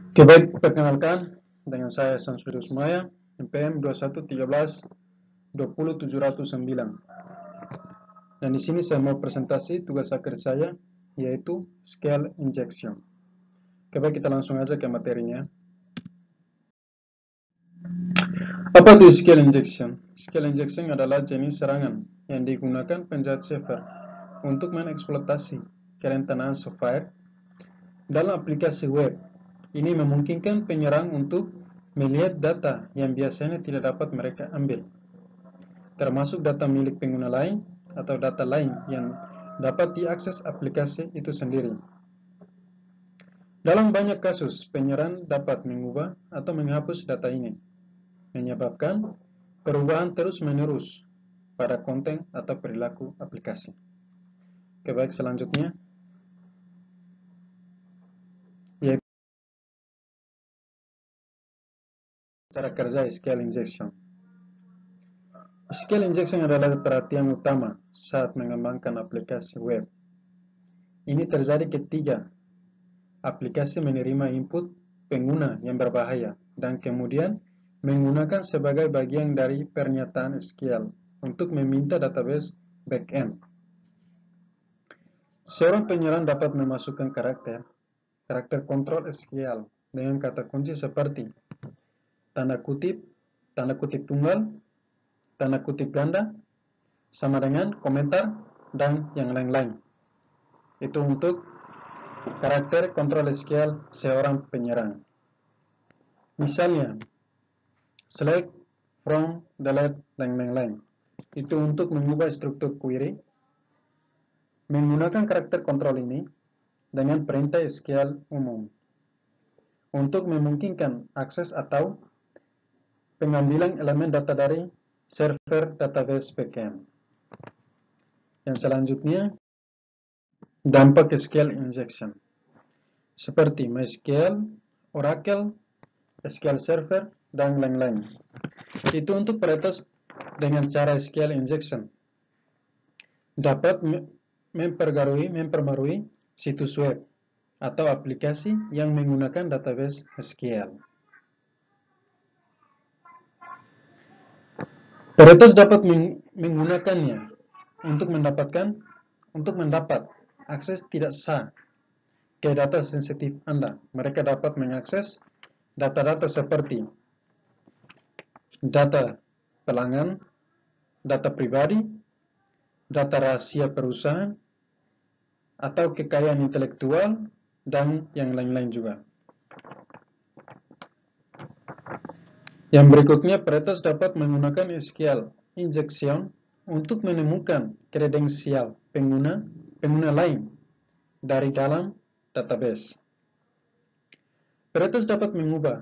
Oke, baik, perkenalkan dengan saya Samsudin Sumaya, NPM 2113-20709. Dan di sini saya mau presentasi tugas akhir saya, yaitu scale injection. Oke, baik, kita langsung aja ke materinya. Apa itu scale injection? Scale injection adalah jenis serangan yang digunakan penjahat server untuk mengeksploitasi kerentanan software dalam aplikasi web. Ini memungkinkan penyerang untuk melihat data yang biasanya tidak dapat mereka ambil, termasuk data milik pengguna lain atau data lain yang dapat diakses aplikasi itu sendiri. Dalam banyak kasus, penyerang dapat mengubah atau menghapus data ini, menyebabkan perubahan terus-menerus pada konten atau perilaku aplikasi. Oke, baik, selanjutnya yaitu cara kerja scale injection. Scale injection adalah perhatian utama saat mengembangkan aplikasi web. Ini terjadi ketika aplikasi menerima input pengguna yang berbahaya dan kemudian menggunakan sebagai bagian dari pernyataan SQL untuk meminta database backend. Seorang penyerang dapat memasukkan karakter kontrol SQL dengan kata kunci seperti tanda kutip tunggal, tanda kutip ganda, sama dengan komentar, dan yang lain-lain. Itu untuk karakter kontrol SQL seorang penyerang. Misalnya, select, from, delete, dan lain-lain. Itu untuk mengubah struktur query. Menggunakan karakter kontrol ini dengan perintah SQL umum untuk memungkinkan akses atau pengambilan elemen data dari server database backend. Yang selanjutnya, dampak SQL injection seperti MySQL, Oracle, SQL Server, dan lain-lain. Itu untuk peretas dengan cara SQL injection dapat memperbarui situs web atau aplikasi yang menggunakan database SQL. Peretas dapat menggunakannya untuk mendapat akses tidak sah ke data sensitif Anda. Mereka dapat mengakses data-data seperti data pelanggan, data pribadi, data rahasia perusahaan, atau kekayaan intelektual, dan yang lain-lain juga. Yang berikutnya, peretas dapat menggunakan SQL injection untuk menemukan kredensial pengguna lain dari dalam database. Peretas dapat mengubah,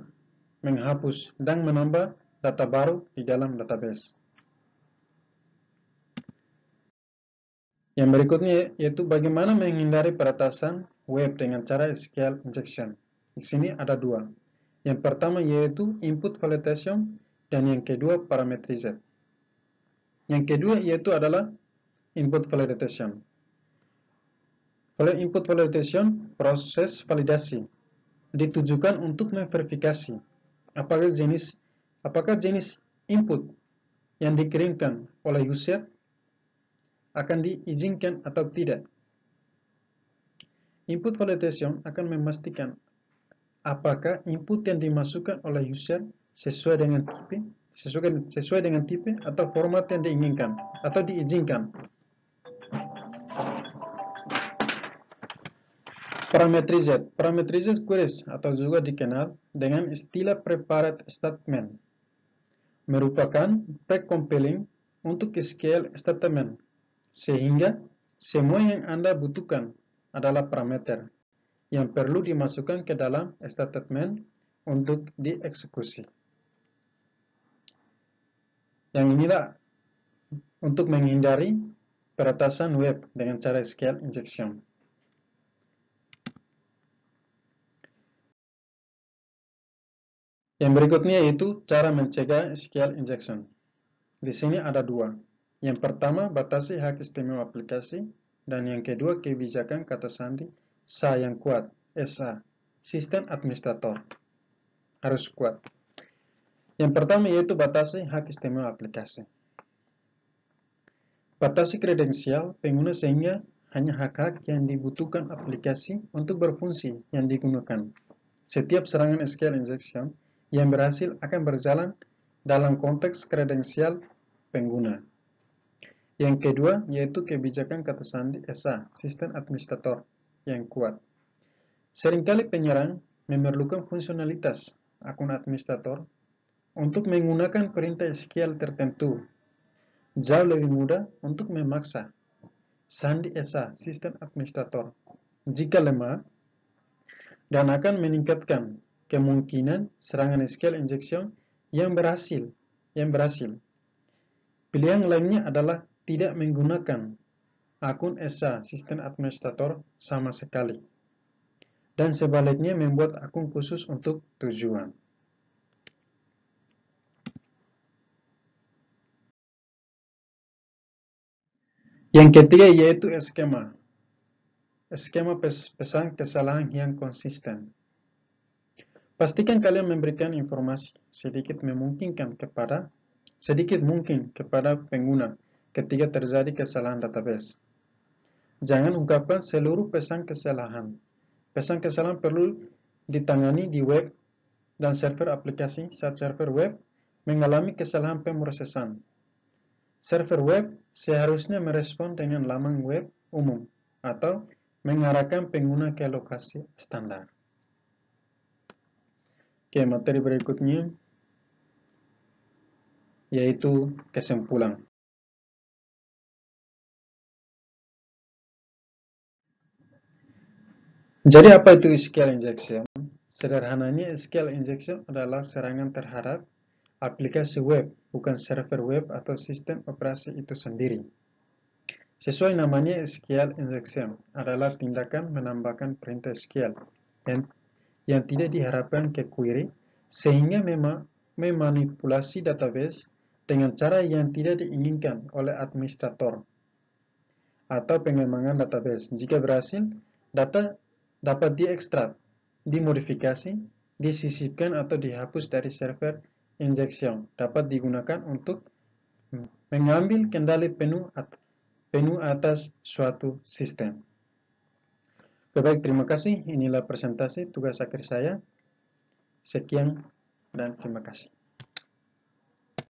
menghapus, dan menambah data baru di dalam database. Yang berikutnya yaitu bagaimana menghindari peretasan web dengan cara SQL injection. Di sini ada dua. Yang pertama yaitu input validation dan yang kedua parameterized. Yang kedua yaitu adalah input validation. Input validation, proses validasi, ditujukan untuk memverifikasi apakah jenis input yang dikirimkan oleh user akan diizinkan atau tidak. Input validation akan memastikan apakah input yang dimasukkan oleh user sesuai dengan tipe atau format yang diinginkan atau diizinkan. Parameterized queries atau juga dikenal dengan istilah prepared statement merupakan pre-compiling untuk SQL statement sehingga semua yang Anda butuhkan adalah parameter yang perlu dimasukkan ke dalam statement untuk dieksekusi. Yang inilah untuk menghindari peretasan web dengan cara SQL injection. Yang berikutnya yaitu cara mencegah SQL injection. Di sini ada dua. Yang pertama, batasi hak istimewa aplikasi, dan yang kedua, kebijakan kata sandi SA yang kuat, SA, Sistem Administrator. harus kuat. Yang pertama yaitu batasi hak istimewa aplikasi. Batasi kredensial pengguna sehingga hanya hak-hak yang dibutuhkan aplikasi untuk berfungsi yang digunakan. Setiap serangan SQL injection yang berhasil akan berjalan dalam konteks kredensial pengguna. Yang kedua yaitu kebijakan kata sandi SA, sistem administrator yang kuat. Seringkali penyerang memerlukan fungsionalitas akun administrator untuk menggunakan perintah SQL tertentu. Jauh lebih mudah untuk memaksa sandi SA, sistem administrator, jika lemah, dan akan meningkatkan kemungkinan serangan SQL injection yang berhasil. Pilihan lainnya adalah tidak menggunakan akun SA, sistem administrator sama sekali, dan sebaliknya membuat akun khusus untuk tujuan. Yang ketiga yaitu skema. Skema pesan kesalahan yang konsisten. Pastikan kalian memberikan informasi sedikit mungkin kepada pengguna ketika terjadi kesalahan database. Jangan ungkapkan seluruh pesan kesalahan. Pesan kesalahan perlu ditangani di web dan server aplikasi saat server web mengalami kesalahan pemrosesan. Server web seharusnya merespon dengan laman web umum atau mengarahkan pengguna ke lokasi standar. Oke, materi berikutnya yaitu kesimpulan. Jadi apa itu SQL injection? Sederhananya SQL injection adalah serangan terhadap aplikasi web, bukan server web atau sistem operasi itu sendiri. Sesuai namanya, SQL injection adalah tindakan menambahkan perintah SQL yang tidak diharapkan ke query sehingga memanipulasi database dengan cara yang tidak diinginkan oleh administrator atau pengembangan database. Jika berhasil, data dapat diekstrak, dimodifikasi, disisipkan atau dihapus dari server injection. Dapat digunakan untuk mengambil kendali penuh atas suatu sistem. Baik, terima kasih. Inilah presentasi tugas akhir saya. Sekian dan terima kasih.